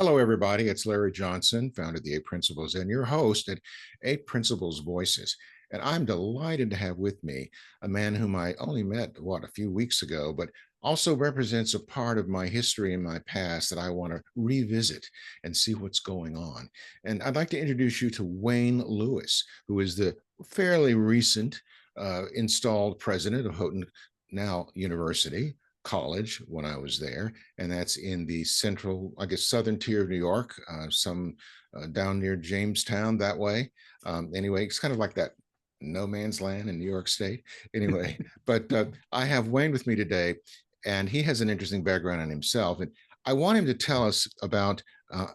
Hello, everybody. It's Larry Johnson, founder of the Eight Principles, and your host at Eight Principles Voices. And I'm delighted to have with me a man whom I only met, a few weeks ago, but also represents a part of my history and my past that I want to revisit and see what's going on. And I'd like to introduce you to Wayne Lewis, who is the fairly recent installed president of Houghton now University College when I was there, and that's in the central, I guess, southern tier of New York, some down near Jamestown that way. Anyway, it's kind of like that no man's land in New York State. Anyway, but I have Wayne with me today, and he has an interesting background in himself, and I want him to tell us about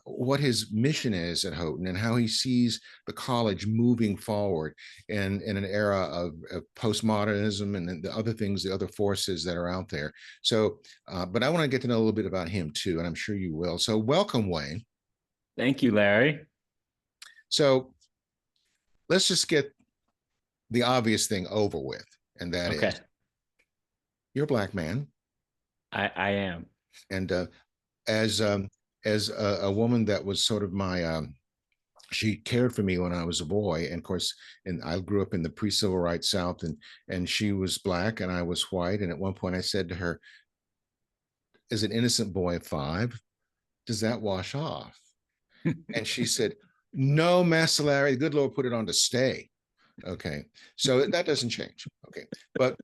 what his mission is at Houghton and how he sees the college moving forward in an era of postmodernism and the other things, the other forces that are out there. So, but I want to get to know a little bit about him too, and I'm sure you will. So, welcome, Wayne. Thank you, Larry. So, let's just get the obvious thing over with, and that Okay, is you're a black man, I am. and as a woman that was sort of my she cared for me when I was a boy, and of course, and I grew up in the pre-civil rights South, and she was black and I was white, and at one point I said to her, as an innocent boy of 5, does that wash off? And she said, no, Master Larry, the good Lord put it on to stay. Okay, so that doesn't change. Okay, but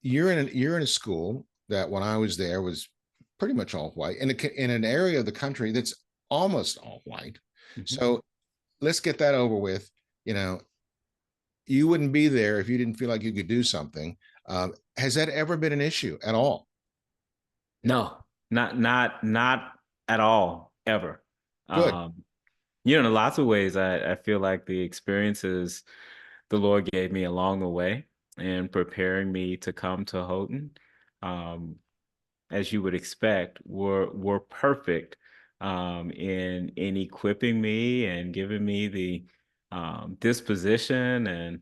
you're in a school that when I was there was pretty much all white, in an area of the country that's almost all white. Mhm. So let's get that over with. You know, you wouldn't be there if you didn't feel like you could do something. Has that ever been an issue at all? No, not at all, ever. Good. Um, in lots of ways, I feel like the experiences the Lord gave me along the way and preparing me to come to Houghton, um, as you would expect, were perfect in equipping me and giving me the disposition and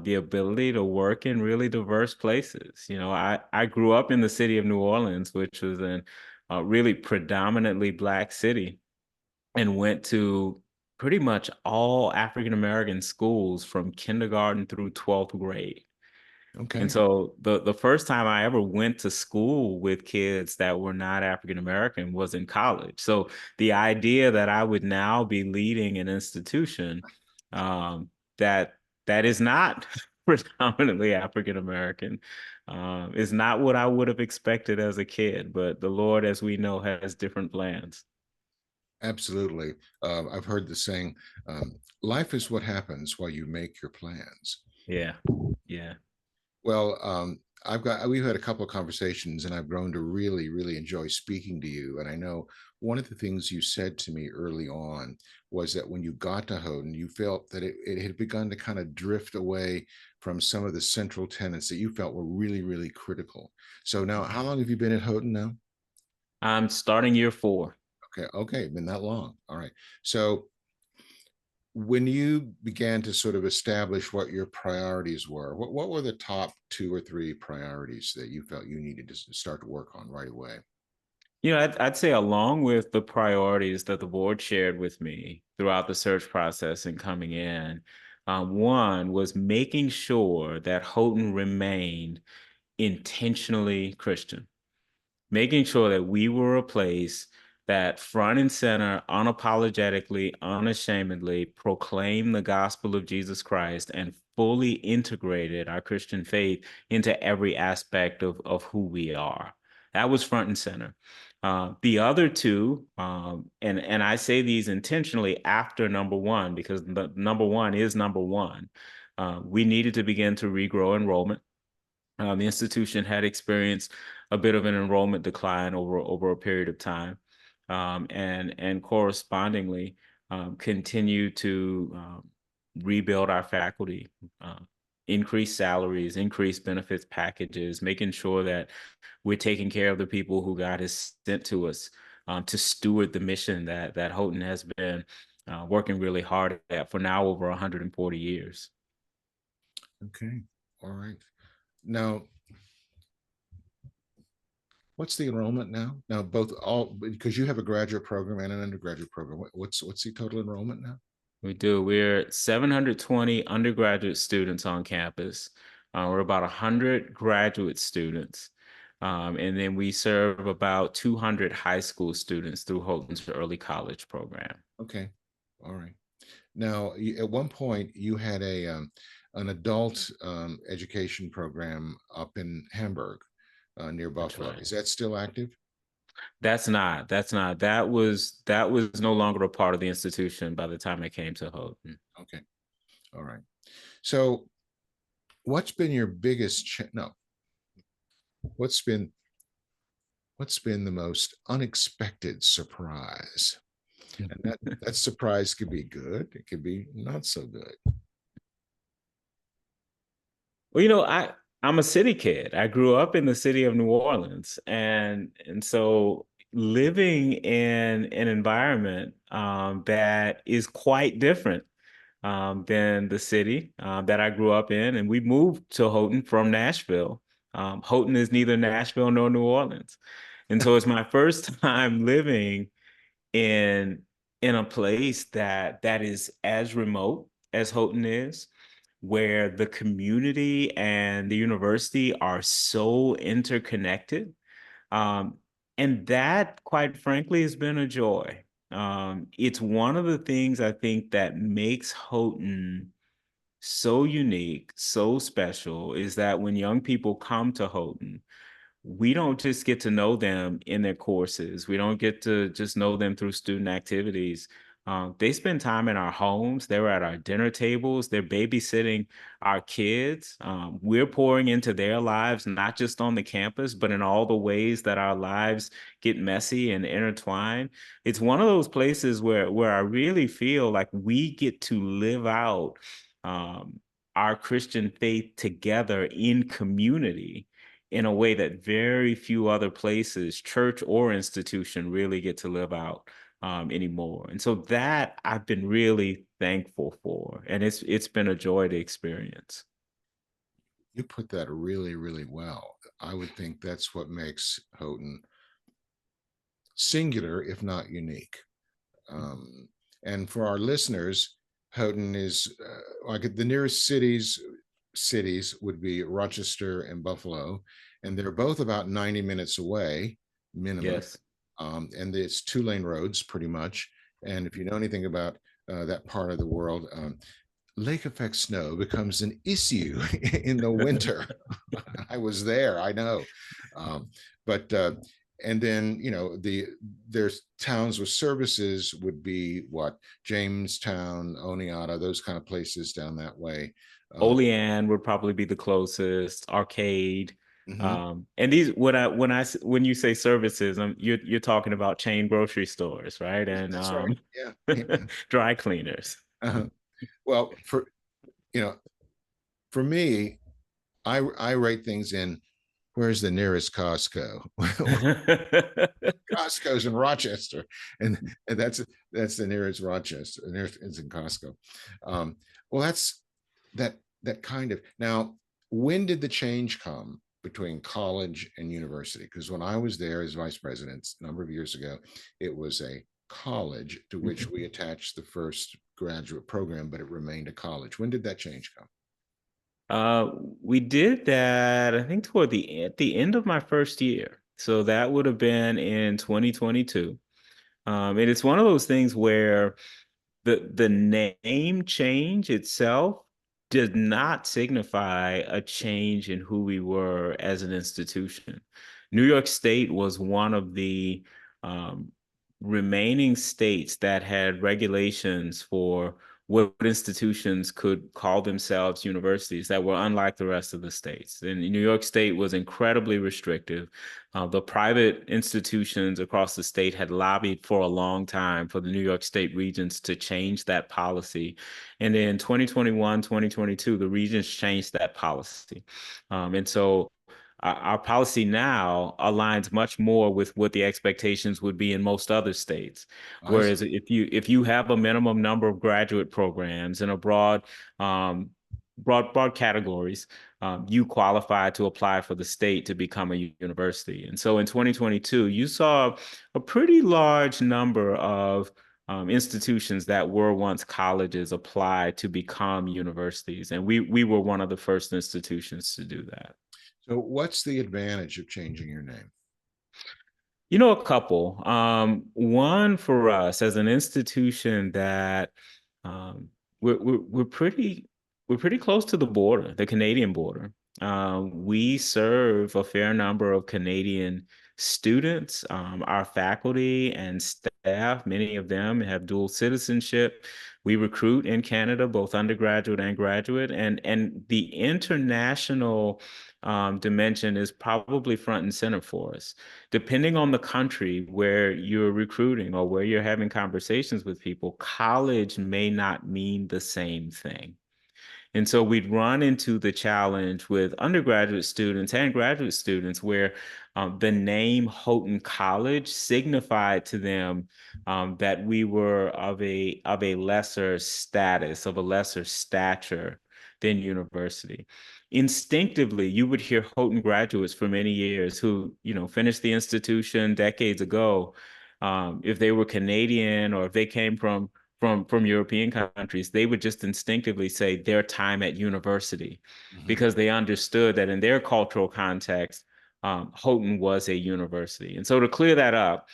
the ability to work in really diverse places. I grew up in the city of New Orleans, which was a really predominantly Black city, and went to pretty much all African American schools from kindergarten through 12th grade. And Okay. so the first time I ever went to school with kids that were not African American was in college. So the idea that I would now be leading an institution um, that that is not predominantly African American is not what I would have expected as a kid. But the Lord, as we know, has different plans. Absolutely. I've heard the saying, life is what happens while you make your plans. Yeah, yeah. Well, we've had a couple of conversations, and I've grown to really, really enjoy speaking to you. And I know one of the things you said to me early on was that when you got to Houghton, you felt that it had begun to kind of drift away from some of the central tenets that you felt were really, really critical. So now, how long have you been at Houghton now? I'm starting year 4. Okay, okay, been that long. All right. So when you began to sort of establish what your priorities were, what were the top 2 or 3 priorities that you felt you needed to start to work on right away? I'd say along with the priorities that the board shared with me throughout the search process and coming in, one was making sure that Houghton remained intentionally Christian, making sure that we were a place that front and center, unapologetically, unashamedly proclaimed the gospel of Jesus Christ and fully integrated our Christian faith into every aspect of who we are. That was front and center. The other two, and I say these intentionally after number one, because the number one is number one. We needed to begin to regrow enrollment. The institution had experienced a bit of an enrollment decline over a period of time, and correspondingly continue to rebuild our faculty, uh, increase salaries, increase benefits packages, making sure that we're taking care of the people who God has sent to us to steward the mission that Houghton has been working really hard at for now over 140 years. Okay. All right. Now, What's the enrollment now? Now, both all because you have a graduate program and an undergraduate program. What's the total enrollment now? We do. We're 720 undergraduate students on campus. We're about 100 graduate students. And then we serve about 200 high school students through Houghton's early college program. Okay, all right. Now, at one point, you had a an adult education program up in Hamburg, near That's Buffalo. right. Is that still active? That's not. That was no longer a part of the institution by the time it came to Houghton. Okay, all right. So, what's been your biggest no? What's been what's been the most unexpected surprise? And that surprise could be good. It could be not so good. Well, I'm a city kid. I grew up in the city of New Orleans, and so living in an environment that is quite different than the city that I grew up in, and we moved to Houghton from Nashville. Houghton is neither Nashville nor New Orleans, and so it's my first time living in in a place that is as remote as Houghton is, where the community and the university are so interconnected. Um, and that, quite frankly, has been a joy. It's one of the things I think that makes Houghton so unique, so special, is that when young people come to Houghton, we don't just get to know them in their courses. We don't get to just know them through student activities. They spend time in our homes. They're at our dinner tables. They're babysitting our kids. We're pouring into their lives, not just on the campus, but in all the ways that our lives get messy and intertwined. It's one of those places where I really feel like we get to live out um, our Christian faith together in community in a way that very few other places, church or institution, really get to live out anymore. And so that I've been really thankful for, and it's been a joy to experience. You put that really, really well. I would think that's what makes Houghton singular, if not unique. Um, and for our listeners, Houghton is like the nearest cities would be Rochester and Buffalo, and they're both about 90 minutes away, minimum. Yes. And it's two-lane roads pretty much. And if you know anything about that part of the world, lake effect snow becomes an issue in the winter. I was there, I know. Um, but and then there's towns with services would be what, Jamestown, Oneonta, those kind of places down that way. Olean would probably be the closest, Arcade. Mhm. And these when you say services, you're talking about chain grocery stores, right? And That's right. Yeah. Yeah. dry cleaners. Uh-huh. Well, you know for me, I rate things in where's the nearest Costco. Costco's in Rochester, and that's the nearest Rochester. The nearest is in Costco. Um, well, that's that kind of now. When did the change come between college and university? Because when I was there as vice president a number of years ago, it was a college to which we attached the first graduate program, but it remained a college. When did that change come? Uh, we did that, I think, toward at the end of my first year. So that would have been in 2022. And it's one of those things where the name change itself did not signify a change in who we were as an institution. New York State was one of the um, remaining states that had regulations for what institutions could call themselves universities that were unlike the rest of the states. And New York State was incredibly restrictive. The private institutions across the state had lobbied for a long time for the New York State regents to change that policy. And in 2021, 2022, the regents changed that policy. And so our policy now aligns much more with what the expectations would be in most other states. I Whereas see. if you have a minimum number of graduate programs and a broad um, broad categories, you qualify to apply for the state to become a university. And so in 2022, you saw a pretty large number of institutions that were once colleges apply to become universities. And we were one of the first institutions to do that. So, what's the advantage of changing your name? A couple. One for us as an institution that um, we're pretty close to the border, the Canadian border. We serve a fair number of Canadian students. Our faculty and staff, many of them have dual citizenship. We recruit in Canada, both undergraduate and graduate, and the international dimension is probably front and center for us. Depending on the country where you're recruiting or where you're having conversations with people, college may not mean the same thing. And so we'd run into the challenge with undergraduate students and graduate students where the name Houghton College signified to them that we were of a lesser status, of a lesser stature than university. Instinctively, you would hear Houghton graduates for many years who, finished the institution decades ago. If they were Canadian or if they came from European countries, they would just instinctively say their time at university Mhm. because they understood that in their cultural context, Houghton was a university. And so to clear that up,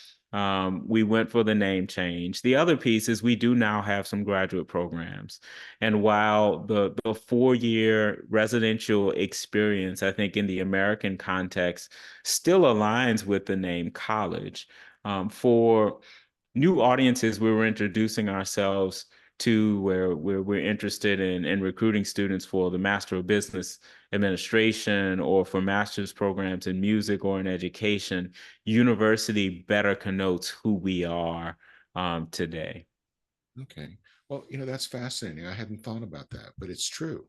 we went for the name change. The other piece is we do now have some graduate programs. And while the 4-year residential experience, I think in the American context, still aligns with the name college, for new audiences we were introducing ourselves to where we're interested in recruiting students for the Master of Business Administration or for master's programs in music or in education. University better connotes who we are today. Okay. Well, that's fascinating. I hadn't thought about that, but it's true.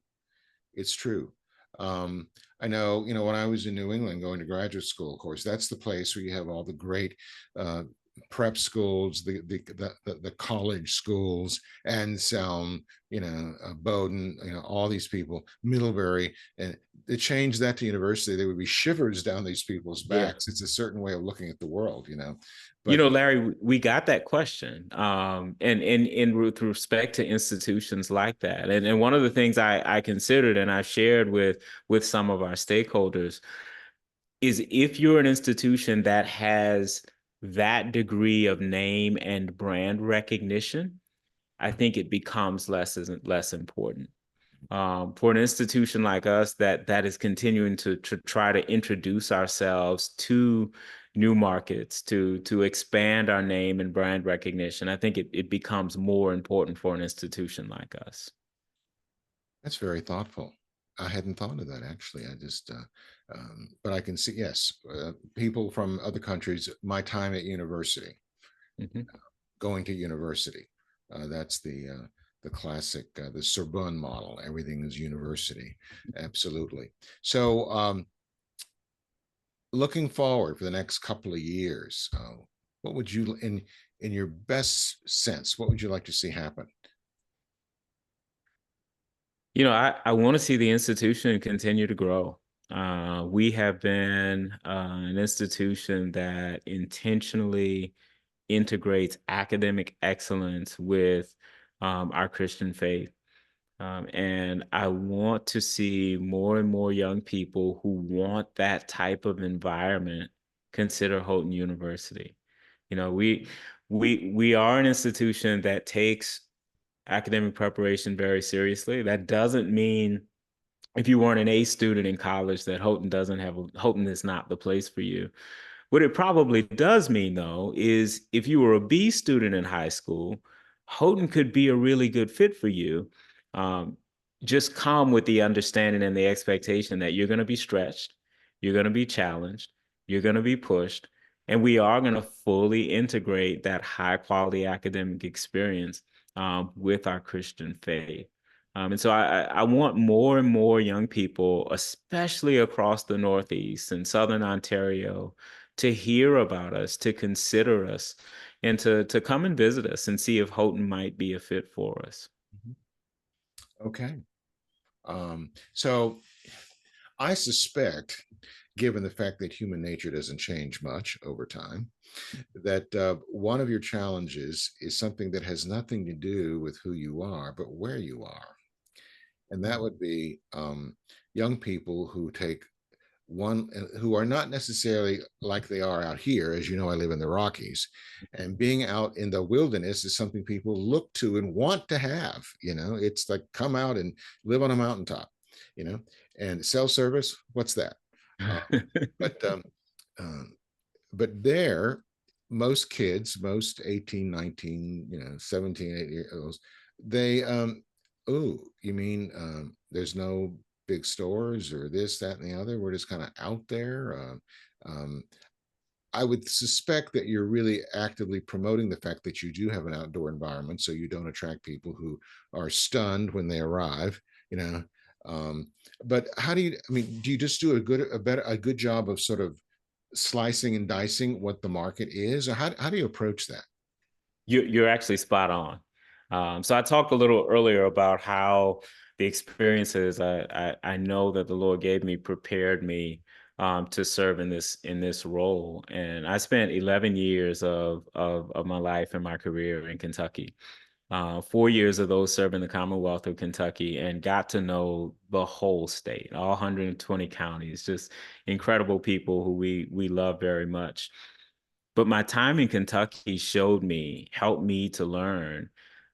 It's true. Um, I know, when I was in New England going to graduate school, of course, that's the place where you have all the great uh, prep schools, the college schools, Anselm, Bowdoin, all these people, Middlebury, and they changed that to university. There would be shivers down these people's Yeah. backs. It's a certain way of looking at the world. But Larry, we got that question, and with respect to institutions like that, and one of the things I considered and I shared with some of our stakeholders is if you're an institution that has that degree of name and brand recognition, I think it becomes less important. For an institution like us that is continuing to try to introduce ourselves to new markets, to expand our name and brand recognition, I think it becomes more important for an institution like us. that's very thoughtful. I hadn't thought of that actually. But I can see, yes, people from other countries, my time at university, Mhm. going to university. That's the classic, the Sorbonne model. Everything is university. Absolutely. So, looking forward for the next couple of years, what would you, in your best sense, what would you like to see happen? I want to see the institution continue to grow. We have been an institution that intentionally integrates academic excellence with our Christian faith. And I want to see more and more young people who want that type of environment consider Houghton University. We are an institution that takes academic preparation very seriously. That doesn't mean if you weren't an A student in college that Houghton is not the place for you. What it probably does mean, though, is if you were a B student in high school, Houghton could be a really good fit for you. Um, just come with the understanding and the expectation that you're going to be stretched, you're going to be challenged, you're going to be pushed, and we are going to fully integrate that high quality academic experience with our Christian faith. And so I want more and more young people, especially across the Northeast and Southern Ontario, to hear about us, to consider us, and to come and visit us and see if Houghton might be a fit for us. Mhm. Okay. So I suspect, given the fact that human nature doesn't change much over time, that one of your challenges is something that has nothing to do with who you are, but where you are. And that would be young people who take one who are not necessarily like they are out here. As you know, I live in the Rockies, and being out in the wilderness is something people look to and want to have. It's like come out and live on a mountaintop, you know, and cell service. What's that? Um, but um, but there, most kids, most 18, 19, 17, 8 years old, they oh, you mean there's no big stores or this, that, and the other. We're just kind of out there. I would suspect that you're really actively promoting the fact that you do have an outdoor environment, so you don't attract people who are stunned when they arrive. You know, um, but how do you? I mean, do you just do a good job of sort of slicing and dicing what the market is, or how do you approach that? You're actually spot on. So I talked a little earlier about how the experiences I know that the Lord gave me prepared me to serve in this role, and I spent 11 years of my life and my career in Kentucky. 4 years of those serving the Commonwealth of Kentucky, and got to know the whole state, all 120 counties, just incredible people who we love very much. But my time in Kentucky helped me to learn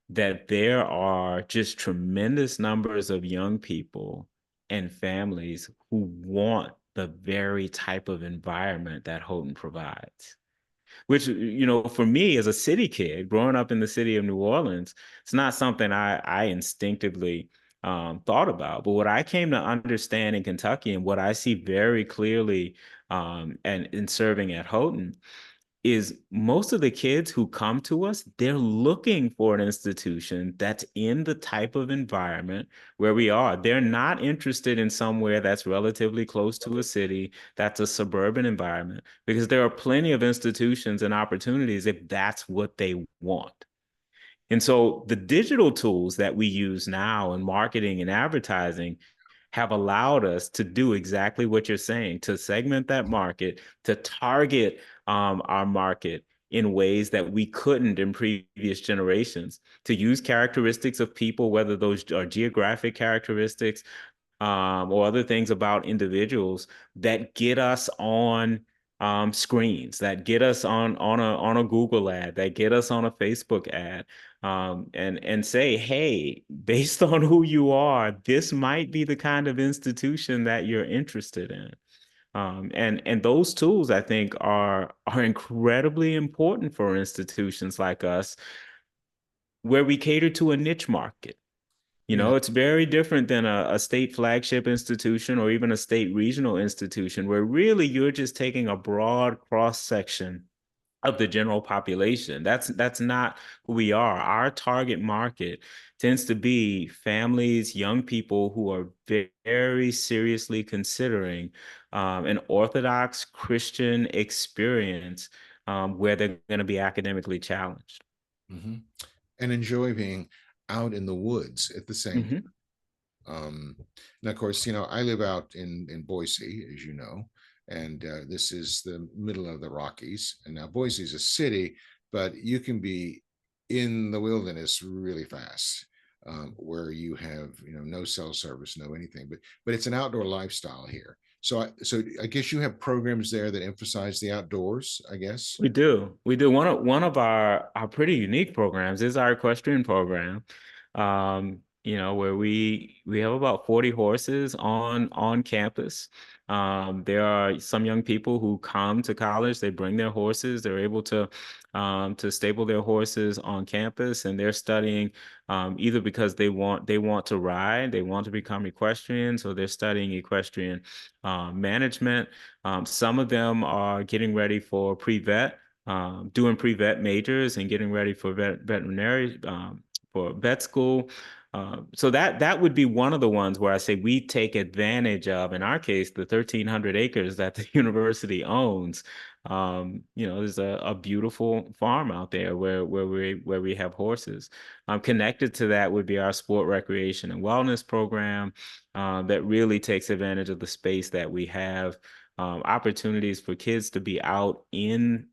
that there are just tremendous numbers of young people and families who want the very type of environment that Houghton provides. Which, for me as a city kid, growing up in the city of New Orleans, it's not something I instinctively thought about. But what I came to understand in Kentucky, and what I see very clearly and in serving at Houghton, is most of the kids who come to us, they're looking for an institution that's in the type of environment where we are. They're not interested in somewhere that's relatively close to a city, that's a suburban environment, because there are plenty of institutions and opportunities if that's what they want. And so the digital tools that we use now in marketing and advertising have allowed us to do exactly what you're saying, to segment that market, to target our market in ways that we couldn't in previous generations, to use characteristics of people, whether those are geographic characteristics or other things about individuals that get us on screens, that get us on a Google ad, that get us on a Facebook ad, and say, hey, based on who you are, this might be the kind of institution that you're interested in. And those tools, I think, are incredibly important for institutions like us, where we cater to a niche market. Yeah. It's very different than a state flagship institution or even a state regional institution, where really you're just taking a broad cross section of the general population. That's not who we are. Our target market tends to be families, young people who are very seriously considering an Orthodox Christian experience where they're going to be academically challenged. Hmm. And enjoy being out in the woods at the same Hmm. Um, and of course, I live out in Boise, as you know, and this is the middle of the Rockies. And now Boise is a city, but you can be in the wilderness really fast, where you have no cell service, no anything. But it's an outdoor lifestyle here. So I guess you have programs there that emphasize the outdoors, I guess. We do. We do. One of our pretty unique programs is our equestrian program. Where we have about 40 horses on campus. There are some young people who come to college, they bring their horses, they're able to stable their horses on campus, and they're studying either because they want to ride, they want to become equestrians, or they're studying equestrian management. Some of them are getting ready for pre-vet, doing pre-vet majors and getting ready for veterinary for vet school. So that would be one of the ones where I say we take advantage of, in our case, the 1,300 acres that the university owns. There's a beautiful farm out there where we have horses. Connected to that would be our sport, recreation, and wellness program that really takes advantage of the space that we have. Opportunities for kids to be out in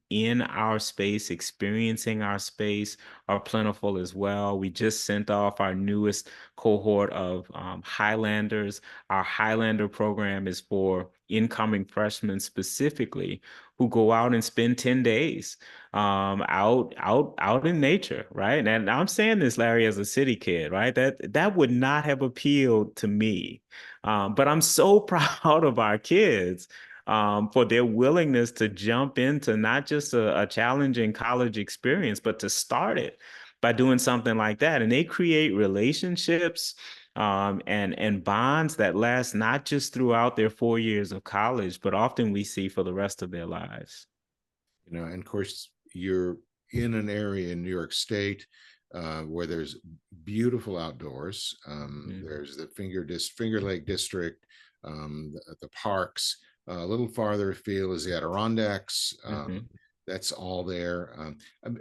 our space, experiencing our space are plentiful as well. We just sent off our newest cohort of Highlanders. Our Highlander program is for incoming freshmen specifically who go out and spend 10 days out in nature, right? And I'm saying this, Larry, as a city kid, right? That would not have appealed to me. But I'm so proud of our kids for their willingness to jump into not just a challenging college experience, but to start it by doing something like that. And they create relationships and bonds that last not just throughout their 4 years of college, but often we see for the rest of their lives. And of course, you're in an area in New York State where there's beautiful outdoors. Mm-hmm. There's the Finger Lake District, the parks. A little farther afield is the Adirondacks. Mm-hmm. That's all there.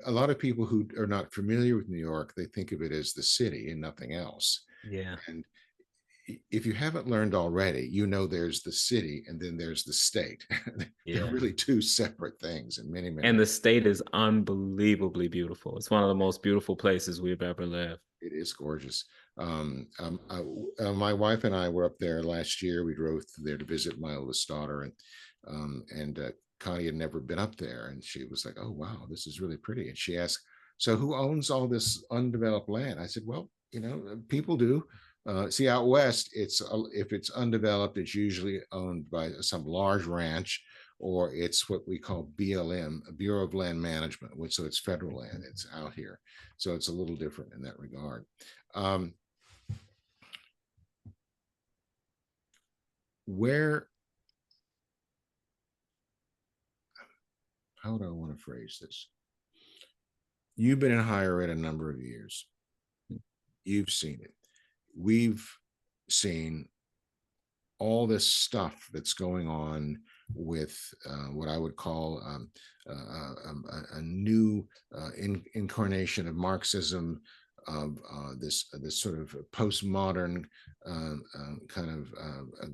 A lot of people who are not familiar with New York, they think of it as the city and nothing else. Yeah. And if you haven't learned already, there's the city and then there's the state. They're Yeah. really two separate things in many, many And ways. the state is unbelievably beautiful. It's one of the most beautiful places we've ever lived. It is gorgeous. My wife and I were up there last year. We drove there to visit my oldest daughter, and Connie had never been up there, and she was like, "Oh wow, this is really pretty." And she asked, "So who owns all this undeveloped land?" I said, "Well, people do. See, out west, if it's undeveloped, it's usually owned by some large ranch, or it's what we call BLM, a Bureau of Land Management, which so it's federal land. It's out here, so it's a little different in that regard." Um, where, how do I want to phrase this? You've been in higher ed a number of years. You've seen it. We've seen all this stuff that's going on with what I would call a new incarnation of Marxism, of this sort of postmodern kind of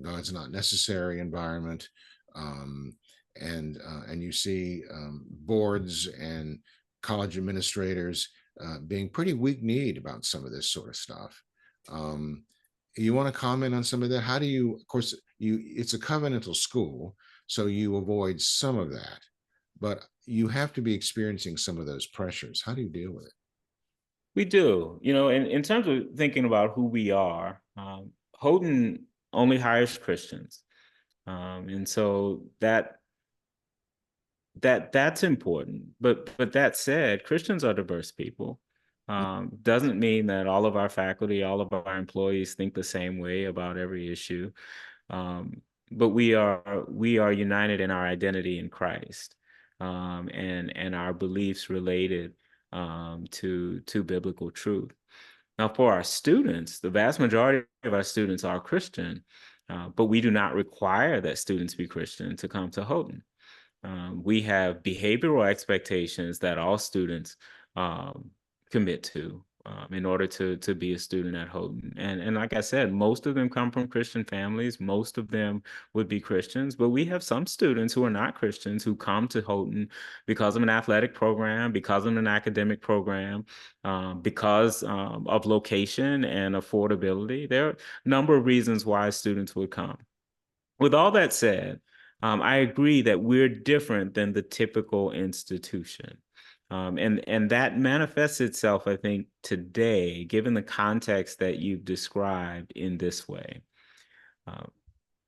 God's not necessary environment, um, and you see boards and college administrators being pretty weak-kneed about some of this sort of stuff. Um, you want to comment on some of that? How do you, of course, it's a covenantal school, so you avoid some of that, but you have to be experiencing some of those pressures. How do you deal with it? We do, in terms of thinking about who we are, Houghton only hires Christians. And so that's important. But that said, Christians are diverse people. Doesn't mean that all of our faculty, all of our employees think the same way about every issue. But we are united in our identity in Christ, and our beliefs related to biblical truth. Now, for our students, the vast majority of our students are Christian, but we do not require that students be Christian to come to Houghton. We have behavioral expectations that all students um, commit to in order to be a student at Houghton. And like I said, most of them come from Christian families. Most of them would be Christians, but we have some students who are not Christians who come to Houghton because of an athletic program, because of an academic program, because of location and affordability. There are a number of reasons why students would come. With all that said, I agree that we're different than the typical institution. And that manifests itself, I think, today, given the context that you've described in this way. Uh,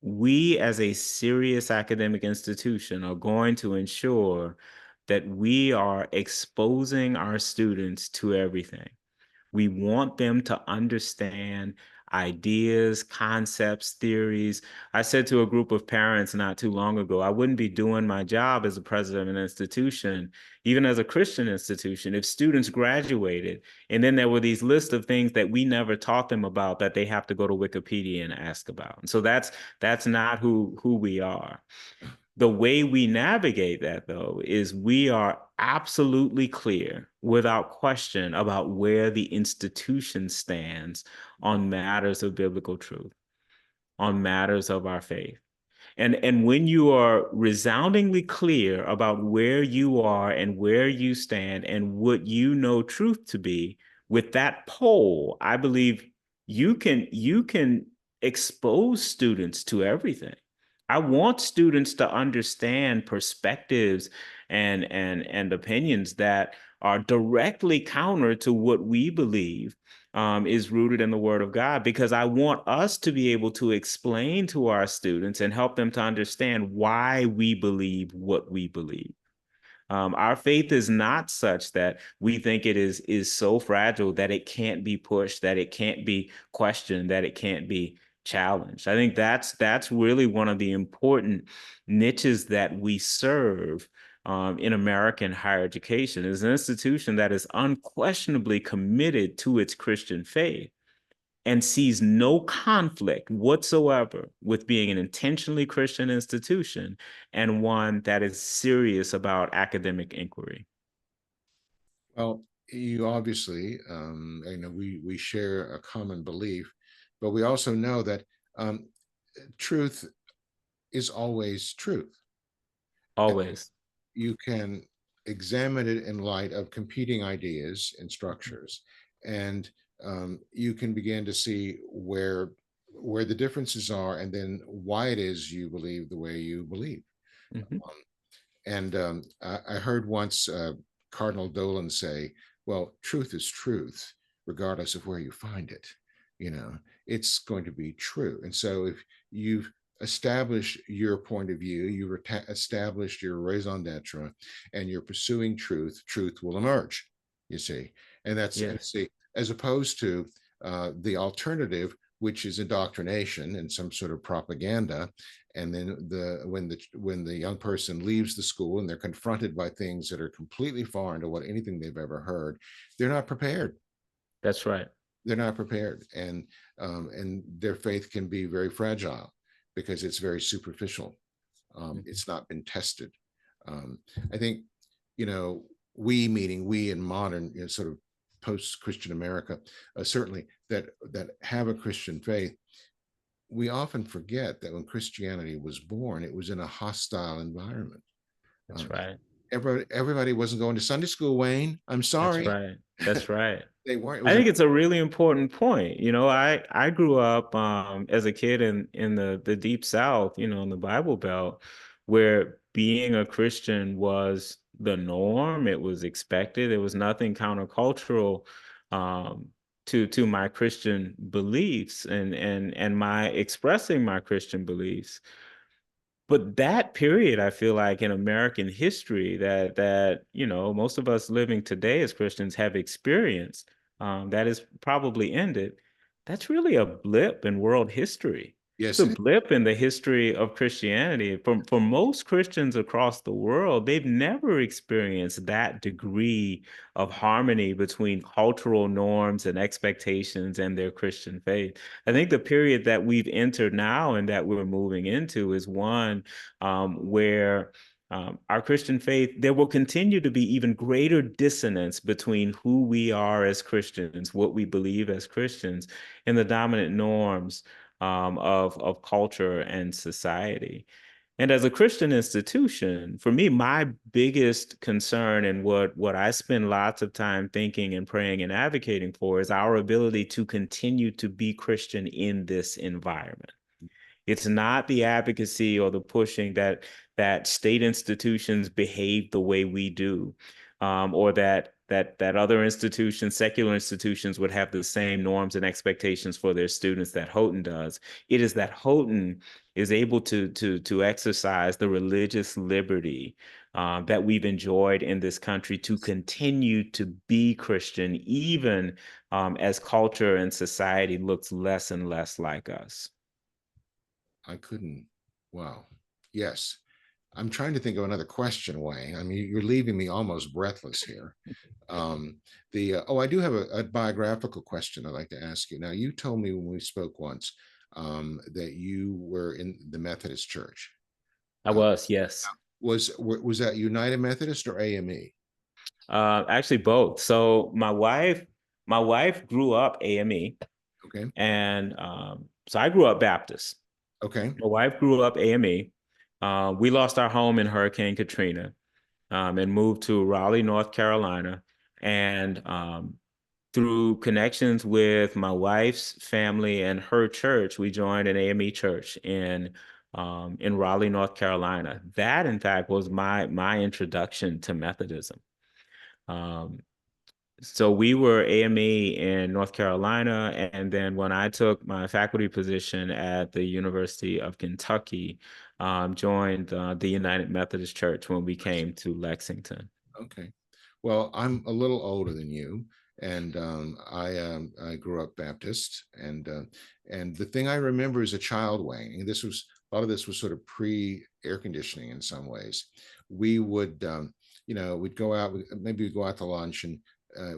we, as a serious academic institution, are going to ensure that we are exposing our students to everything. We want them to understand ideas, concepts, theories. I said to a group of parents not too long ago, I wouldn't be doing my job as a president of an institution, even as a Christian institution, if students graduated and then there were these lists of things that we never taught them about that they have to go to Wikipedia and ask about. And so that's not who we are. The way we navigate that, though, is we are absolutely clear, without question, about where the institution stands on matters of biblical truth, on matters of our faith. And when you are resoundingly clear about where you are and where you stand and what you know truth to be, with that poll, I believe you can expose students to everything. I want students to understand perspectives and opinions that are directly counter to what we believe is rooted in the Word of God, because I want us to be able to explain to our students and help them to understand why we believe what we believe. Our faith is not such that we think it is so fragile that it can't be pushed, that it can't be questioned, that it can't be challenged. I think that's really one of the important niches that we serve in American higher education, is an institution that is unquestionably committed to its Christian faith and sees no conflict whatsoever with being an intentionally Christian institution and one that is serious about academic inquiry. Well, you obviously, we share a common belief, but we also know that um, truth is always truth. Always. You can examine it in light of competing ideas and structures, and you can begin to see where the differences are, and then why it is you believe the way you believe. Mhm. And I heard once Cardinal Dolan say, "Well, truth is truth, regardless of where you find it. You know, it's going to be true." And so, if you've established your point of view, you've established your raison d'être, and you're pursuing truth, truth will emerge. You see, and Yes, see, as opposed to the alternative, which is indoctrination and some sort of propaganda. And then when the young person leaves the school and they're confronted by things that are completely foreign to what anything they've ever heard, they're not prepared. that's right. They're not prepared, and their faith can be very fragile because it's very superficial. Mhm. It's not been tested. um, I think, you know, we, meaning we in modern, sort of post-Christian America, certainly that have a Christian faith, we often forget that when Christianity was born, it was in a hostile environment. That's Um, right. everybody wasn't going to Sunday school, Wayne. I'm That's sorry. right. That's right. They weren't. It I was a think it's a really important point. I grew up as a kid in the deep South, in the Bible Belt, where being a Christian was the norm. It was expected. There was nothing countercultural um, to my Christian beliefs and my expressing my Christian beliefs. But that period, I feel like in American history that most of us living today as Christians have experienced, that is probably ended. That's really a blip in world history. It's yes, a it is. blip in the history of Christianity. For most Christians across the world, they've never experienced that degree of harmony between cultural norms and expectations and their Christian faith. I think the period that we've entered now and that we're moving into is one where our Christian faith, there will continue to be even greater dissonance between who we are as Christians, what we believe as Christians, and the dominant norms of culture and society. And as a Christian institution, for me, my biggest concern and what I spend lots of time thinking and praying and advocating for is our ability to continue to be Christian in this environment. It's not the advocacy or the pushing that state institutions behave the way we do, or that other institutions, secular institutions, would have the same norms and expectations for their students that Houghton does. It is that Houghton is able to exercise the religious liberty that we've enjoyed in this country to continue to be Christian, even as culture and society looks less and less like us. I couldn't. Wow. Yes. I'm trying to think of another question, Wayne. I mean, you're leaving me almost breathless here. Um, I do have a biographical question I'd like to ask you. Now, you told me when we spoke once that you were in the Methodist Church. I was, yes. Was that United Methodist or AME? Actually, both. So my wife grew up AME, Okay. and so I grew up Baptist. Okay. My wife grew up AME. We lost our home in Hurricane Katrina, and moved to Raleigh, North Carolina. And through connections with my wife's family and her church, we joined an AME church in Raleigh, North Carolina. That, in fact, was my introduction to Methodism. Um, so we were AME in North Carolina, and then when I took my faculty position at the University of Kentucky, joined the United Methodist Church when we came to Lexington. Okay. Well, I'm a little older than you, and I grew up Baptist, and the thing I remember as a child, Wayne, and this was a lot of this was sort of pre air conditioning in some ways. We would, we'd go out, maybe we'd go out to lunch, and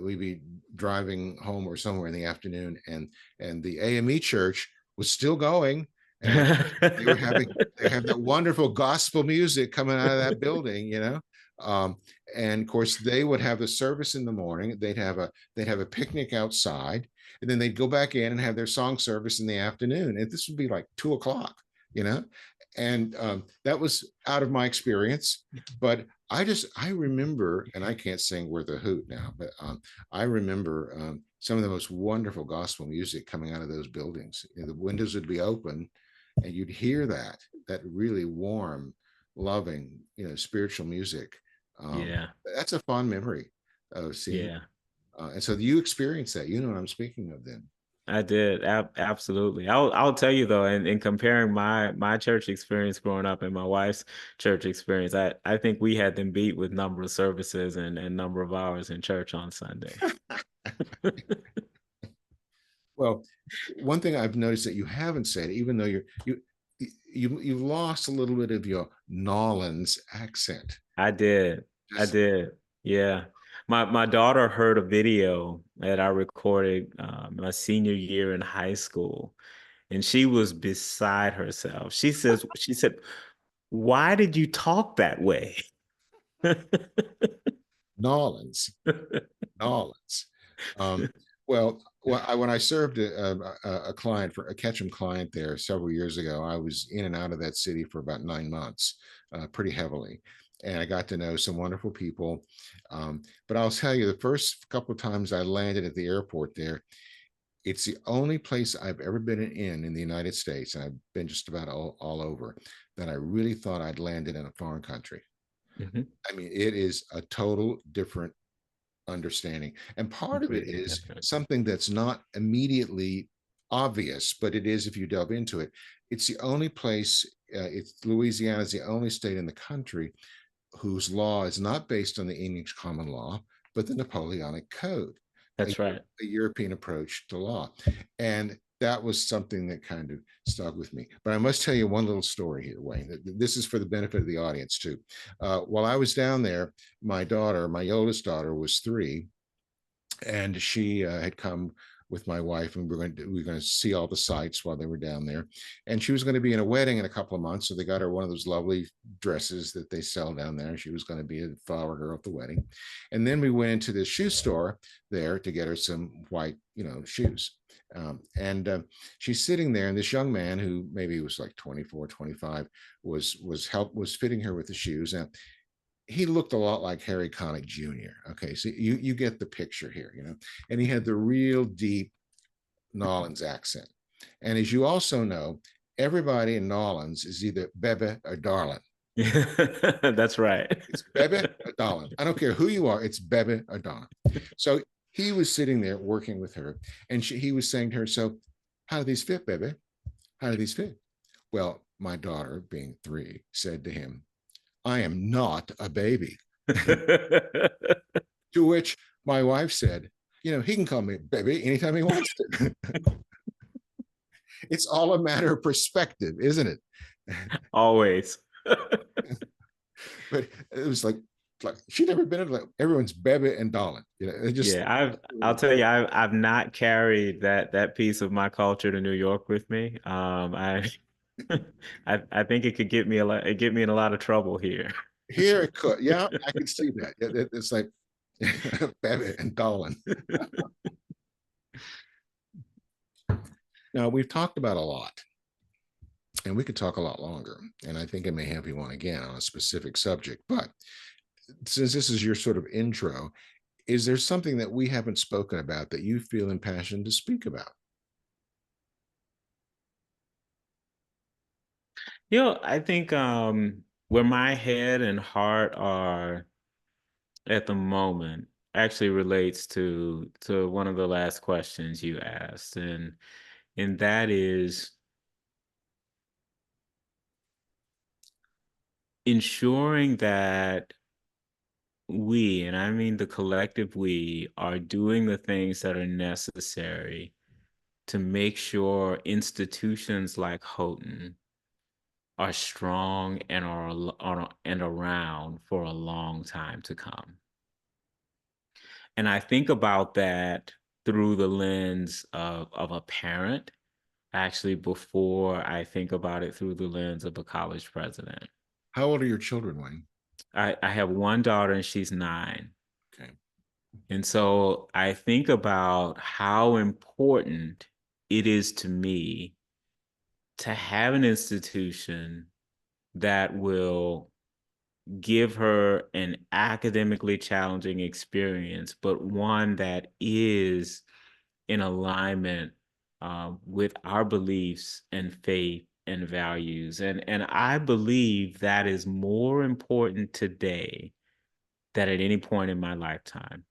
we'd be driving home or somewhere in the afternoon, and the AME church was still going, and they were having they have that wonderful gospel music coming out of that building, um, and of course they would have the service in the morning. They'd have a picnic outside, and then they'd go back in and have their song service in the afternoon, and this would be like 2 o'clock, you know and that was out of my experience. But I remember, and I can't sing "Worth a Hoot" now, but I remember some of the most wonderful gospel music coming out of those buildings. The windows would be open, and you'd hear that really warm, loving, spiritual music. Yeah, That's a fond memory of seeing. yeah. And so you experience that. You know what I'm speaking of then. I did. Absolutely. I'll tell you though, in comparing my church experience growing up and my wife's church experience, I think we had them beat with number of services and number of hours in church on Sunday. Well, one thing I've noticed that you haven't said, even though you've lost a little bit of your Nolans accent. I did. I Just did. Yeah. My daughter heard a video that I recorded my senior year in high school, and she was beside herself. She said, "Why did you talk that way?" Nolans. Nolans. Um, when I served a client for a Ketchum client there several years ago, I was in and out of that city for about 9 months, pretty heavily, and I got to know some wonderful people. But I'll tell you, the first couple of times I landed at the airport there, it's the only place I've ever been in the United States, and I've been just about all over, that I really thought I'd landed in a foreign country. Mhm. I mean, it is a total different understanding. And part of it Completely is different. something that's not immediately obvious, but it is if you delve into it. It's the only place, Louisiana is the only state in the country whose law is not based on the English common law, but the Napoleonic Code, a, That's right. a European approach to law. And that was something that kind of stuck with me. But I must tell you one little story here, Wayne. This is for the benefit of the audience too. While I was down there, my oldest daughter, was 3, and she had come with my wife, and we were going to see all the sights while they were down there. And she was going to be in a wedding in a couple of months, so they got her one of those lovely dresses that they sell down there. She was going to be a flower girl at the wedding. And then we went into this shoe store there to get her some white, shoes. And she's sitting there, and this young man, who maybe was like 24, 25, was fitting her with the shoes. And he looked a lot like Harry Connick Jr. Okay, so you get the picture here, and he had the real deep Nolans accent. And as you also know, everybody in Nolans is either Bebe or Darling. That's right. It's Bebe or Darling. I don't care who you are, it's Bebe or Darling. So he was sitting there working with her, and he was saying to her, "So, how do these fit, Bebe? How do these fit?" Well, my daughter, being 3, said to him, I am not a baby. To which my wife said, he can call me baby anytime he wants to. It's all a matter of perspective, isn't it? Always. But it was like she'd never been like everyone's baby and darling. It just Yeah, I'll tell you, I've not carried that piece of my culture to New York with me. I think it could get me in a lot of trouble here. here it could. Yeah, I can see that. It's like baby and darling. Now we've talked about a lot, and we could talk a lot longer. And I think I may have you on again on a specific subject. But since this is your sort of intro, is there something that we haven't spoken about that you feel impassioned to speak about? I think where my head and heart are at the moment actually relates to one of the last questions you asked, and that is ensuring that we, and I mean the collective we, are doing the things that are necessary to make sure institutions like Houghton are strong and and around for a long time to come. And I think about that through the lens of a parent, actually, before I think about it through the lens of a college president. How old are your children, Wayne? I have one daughter and she's 9. Okay. And so I think about how important it is to me to have an institution that will give her an academically challenging experience, but one that is in alignment with our beliefs and faith and values. And I believe that is more important today than at any point in my lifetime.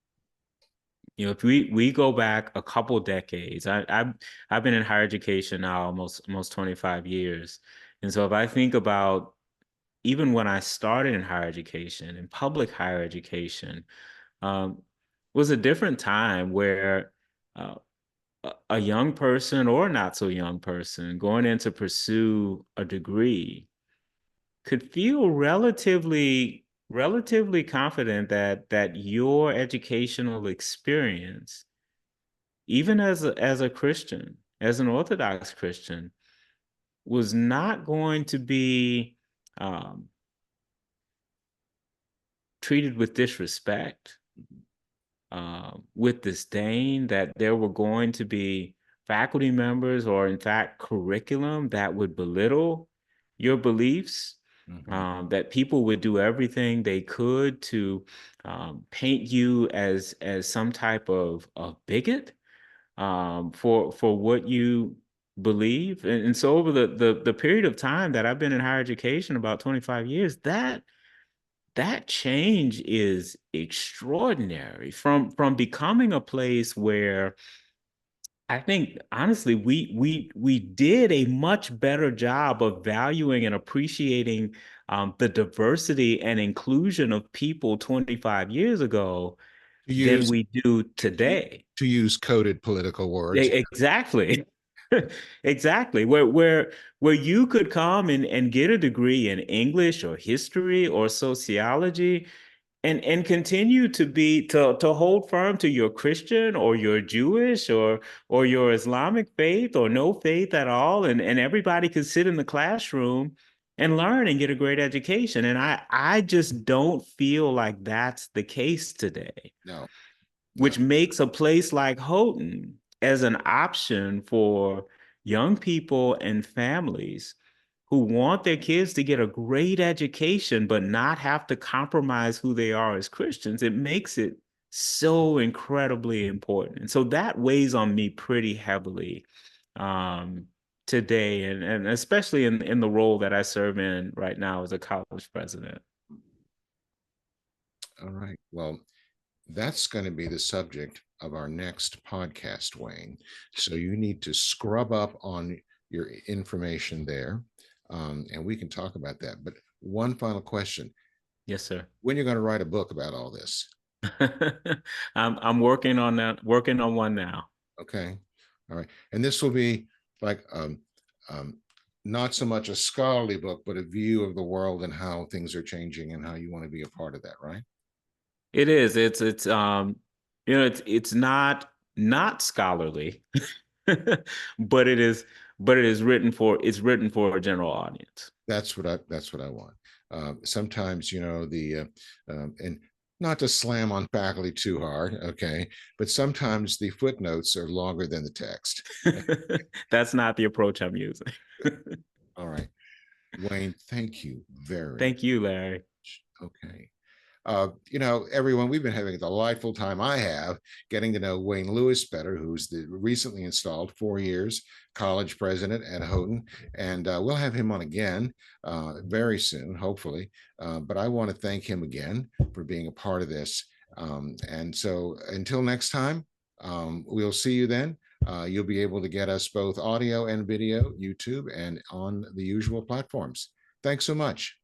If we go back a couple decades, I've been in higher education now almost 25 years. And so if I think about even when I started in higher education, in public higher education, was a different time where uh, a young person or not so young person going in to pursue a degree could feel relatively confident that your educational experience, even as a Christian, as an Orthodox Christian, was not going to be um, treated with disrespect, with disdain, that there were going to be faculty members or, in fact, curriculum that would belittle your beliefs, Mm-hmm. that people would do everything they could to paint you as some type of bigot for what you believe. And so over the period of time that I've been in higher education, about 25 years, that change is extraordinary from becoming a place where I think honestly we did a much better job of valuing and appreciating the diversity and inclusion of people 25 years ago To than use we do to, today. to use coded political words. Exactly. Exactly. Where you could come and get a degree in English or history or sociology and continue to hold firm to your Christian or your Jewish or your Islamic faith or no faith at all, and everybody could sit in the classroom and learn and get a great education. And I just don't feel like that's the case today, No, no. which makes a place like Houghton as an option for young people and families who want their kids to get a great education but not have to compromise who they are as Christians. It makes it so incredibly important. And so that weighs on me pretty heavily um, today, and especially in the role that I serve in right now as a college president. All right. Well, that's going to be the subject of our next podcast, Wayne. So you need to scrub up on your information there, and we can talk about that. But one final question: Yes, sir. When you're going to write a book about all this? I'm working on that, working on one now. Okay. All right. And this will be like um, not so much a scholarly book, but a view of the world and how things are changing and how you want to be a part of that, right? It is. It's it's not scholarly, but it's written for a general audience. That's what I want. Sometimes, and not to slam on faculty too hard, okay, but sometimes the footnotes are longer than the text. That's not the approach I'm using. All right, Wayne, thank you very Thank you, Larry. much. Okay. Everyone, we've been having a delightful time. I have getting to know Wayne Lewis better, who's the recently installed 4 years college president at Houghton. And we'll have him on again very soon, hopefully. But I want to thank him again for being a part of this. And so until next time, we'll see you then. You'll be able to get us both audio and video, YouTube, and on the usual platforms. Thanks so much.